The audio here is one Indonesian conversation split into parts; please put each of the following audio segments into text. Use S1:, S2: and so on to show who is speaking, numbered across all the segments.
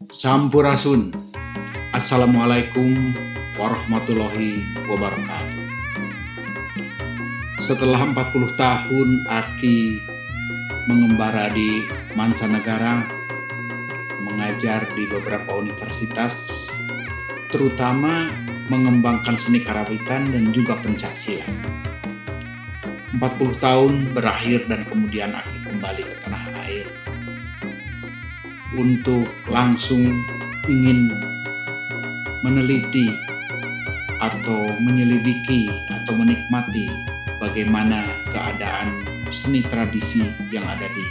S1: Sampurasun. Assalamualaikum warahmatullahi wabarakatuh. Setelah 40 tahun Aki mengembara di mancanegara, mengajar di beberapa universitas, terutama mengembangkan seni karawitan dan juga pencaksilat. 40 tahun berakhir dan kemudian Aki kembali ke tanah air untuk langsung ingin meneliti atau menyelidiki atau menikmati bagaimana keadaan seni tradisi yang ada di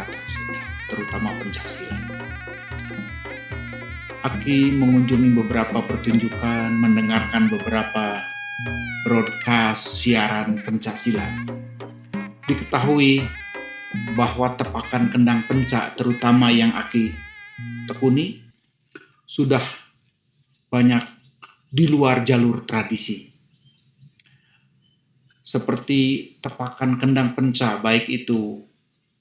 S1: Tatar Sunda, terutama pencaksilat. Aki mengunjungi beberapa pertunjukan, mendengarkan beberapa broadcast siaran pencaksilat. Diketahui bahwa tepakan kendang pencak, terutama yang Aki tekuni, sudah banyak di luar jalur tradisi. Seperti tepakan kendang pencak, baik itu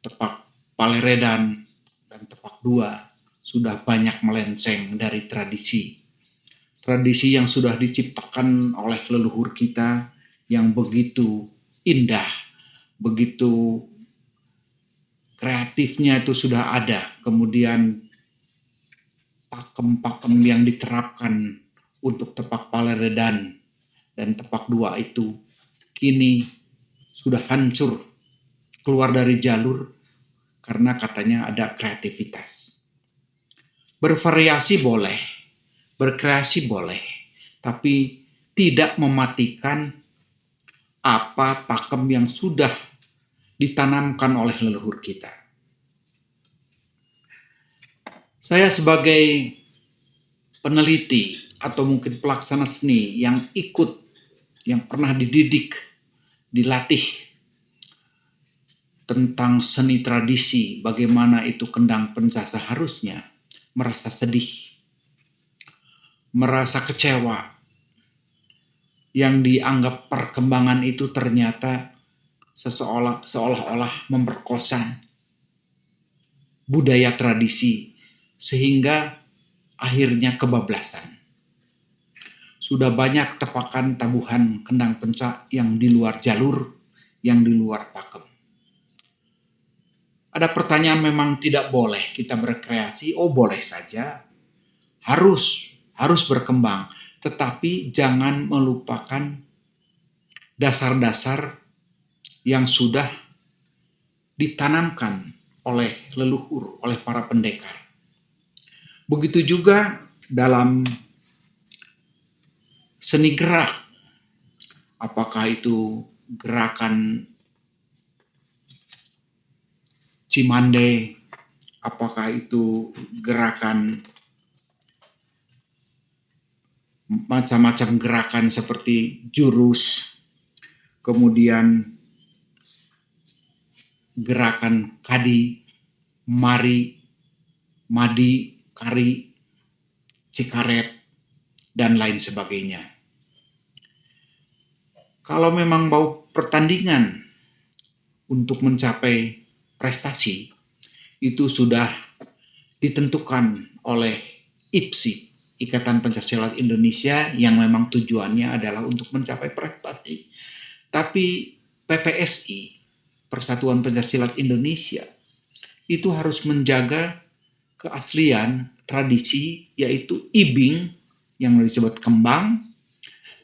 S1: tepak Paleredan dan tepak dua, sudah banyak melenceng dari tradisi. Tradisi yang sudah diciptakan oleh leluhur kita yang begitu indah, begitu kreatifnya itu sudah ada. Kemudian pakem-pakem yang diterapkan untuk tepak Paleredan dan tepak dua itu kini sudah hancur, keluar dari jalur karena katanya ada kreativitas. Bervariasi boleh, berkreasi boleh, tapi tidak mematikan apa pakem yang sudah ditanamkan oleh leluhur kita. Saya sebagai peneliti atau mungkin pelaksana seni yang ikut, yang pernah dididik, dilatih tentang seni tradisi, bagaimana itu kendang pencak seharusnya, merasa sedih, merasa kecewa, yang dianggap perkembangan itu ternyata seolah-olah memperkosa budaya tradisi, sehingga akhirnya kebablasan. Sudah banyak tepakan tabuhan kendang pencak yang di luar jalur, yang di luar pakem. Ada pertanyaan, memang tidak boleh kita berkreasi? Oh, boleh saja. Harus berkembang, tetapi jangan melupakan dasar-dasar yang sudah ditanamkan oleh leluhur, oleh para pendekar. Begitu juga dalam seni gerak, apakah itu gerakan Cimande, apakah itu gerakan macam-macam gerakan seperti jurus, kemudian gerakan kadi, mari, madi, kari, cikaret, dan lain sebagainya. Kalau memang mau pertandingan untuk mencapai prestasi, itu sudah ditentukan oleh IPSI, Ikatan Pencaksilat Indonesia, yang memang tujuannya adalah untuk mencapai prestasi. Tapi PPSI, Persatuan Pencaksilat Indonesia, itu harus menjaga keaslian tradisi, yaitu ibing yang disebut kembang,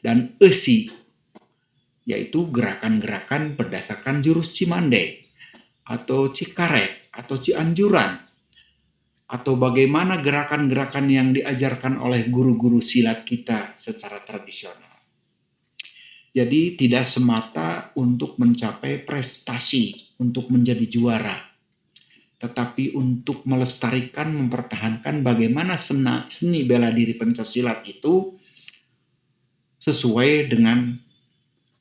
S1: dan esi, yaitu gerakan-gerakan berdasarkan jurus Cimande atau cikaret atau cianjuran, atau bagaimana gerakan-gerakan yang diajarkan oleh guru-guru silat kita secara tradisional. Jadi tidak semata untuk mencapai prestasi, untuk menjadi juara, tetapi untuk melestarikan, mempertahankan bagaimana seni bela diri pencaksilat itu sesuai dengan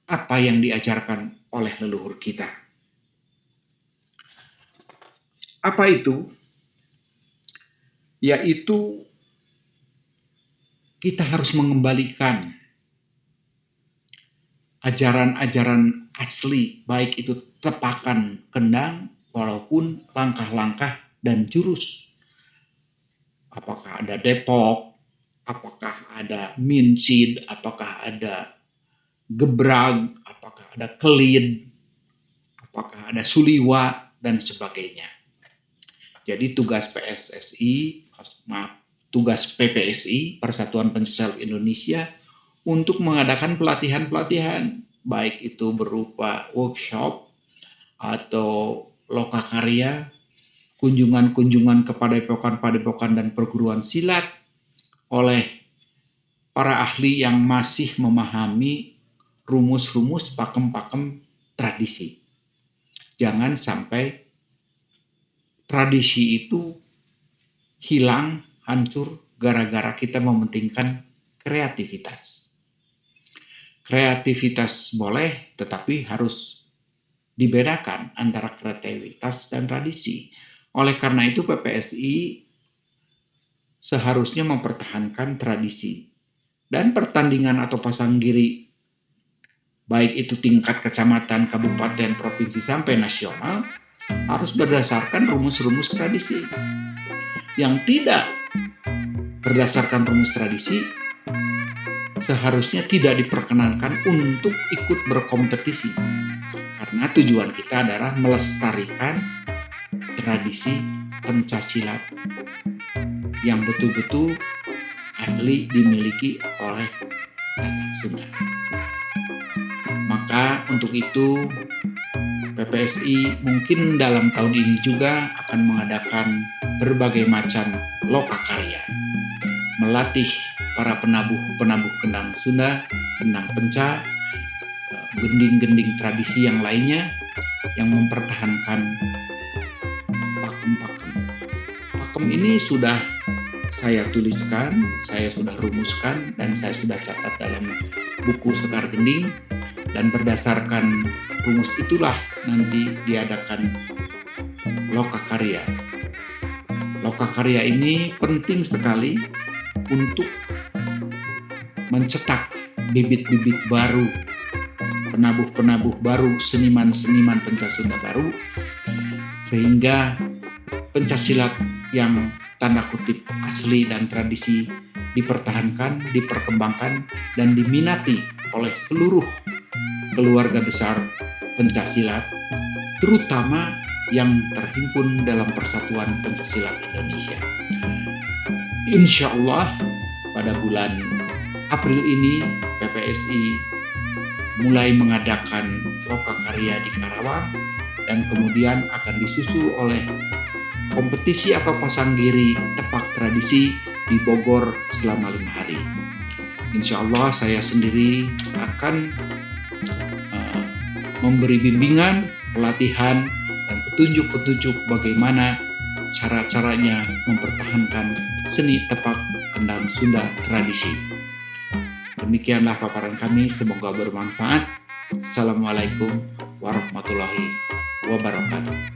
S1: apa yang diajarkan oleh leluhur kita. Apa itu? Yaitu kita harus mengembalikan ajaran-ajaran asli, baik itu tepakan kendang, walaupun langkah-langkah dan jurus apakah ada Depok, apakah ada Mincid, apakah ada Gebrag, apakah ada Kelid, apakah ada Suliwa, dan sebagainya. Jadi tugas PPSI, Persatuan Pencaksilat Indonesia, untuk mengadakan pelatihan-pelatihan, baik itu berupa workshop atau lokakarya, kunjungan-kunjungan ke padepokan-padepokan dan perguruan silat oleh para ahli yang masih memahami rumus-rumus pakem-pakem tradisi. Jangan sampai tradisi itu hilang, hancur gara-gara kita mementingkan kreativitas. Kreativitas boleh, tetapi harus dibedakan antara kreativitas dan tradisi. Oleh karena itu PPSI seharusnya mempertahankan tradisi. Dan pertandingan atau pasang giri, baik itu tingkat kecamatan, kabupaten, provinsi, sampai nasional, harus berdasarkan rumus-rumus tradisi. Yang tidak berdasarkan rumus tradisi, seharusnya tidak diperkenankan untuk ikut berkompetisi. Karena tujuan kita adalah melestarikan tradisi pencaksilat yang betul-betul asli dimiliki oleh Batak Sunda. Maka untuk itu PPSI mungkin dalam tahun ini juga akan mengadakan berbagai macam lokakarya, melatih para penabuh kendang Sunda, kendang penca, gending-gending tradisi yang lainnya yang mempertahankan pakem-pakem. Pakem ini sudah saya tuliskan, saya sudah rumuskan, dan saya sudah catat dalam buku Sekar Gending, dan berdasarkan rumus itulah nanti diadakan lokakarya. Lokakarya ini penting sekali untuk mencetak bibit-bibit baru, penabuh-penabuh baru, seniman-seniman pencasunda baru, sehingga pencaksilat yang tanda kutip asli dan tradisi dipertahankan, diperkembangkan, dan diminati oleh seluruh keluarga besar pencaksilat, terutama yang terhimpun dalam Persatuan Pencaksilat Indonesia. Insya Allah pada bulan April ini PPSI mulai mengadakan lokakarya di Karawang, dan kemudian akan disusul oleh kompetisi atau pasang giri tepak tradisi di Bogor selama 5 hari. Insya Allah saya sendiri akan memberi bimbingan, pelatihan, dan petunjuk-petunjuk bagaimana cara-caranya mempertahankan seni tepak kendang Sunda tradisi. Demikianlah paparan kami, semoga bermanfaat. Assalamualaikum warahmatullahi wabarakatuh.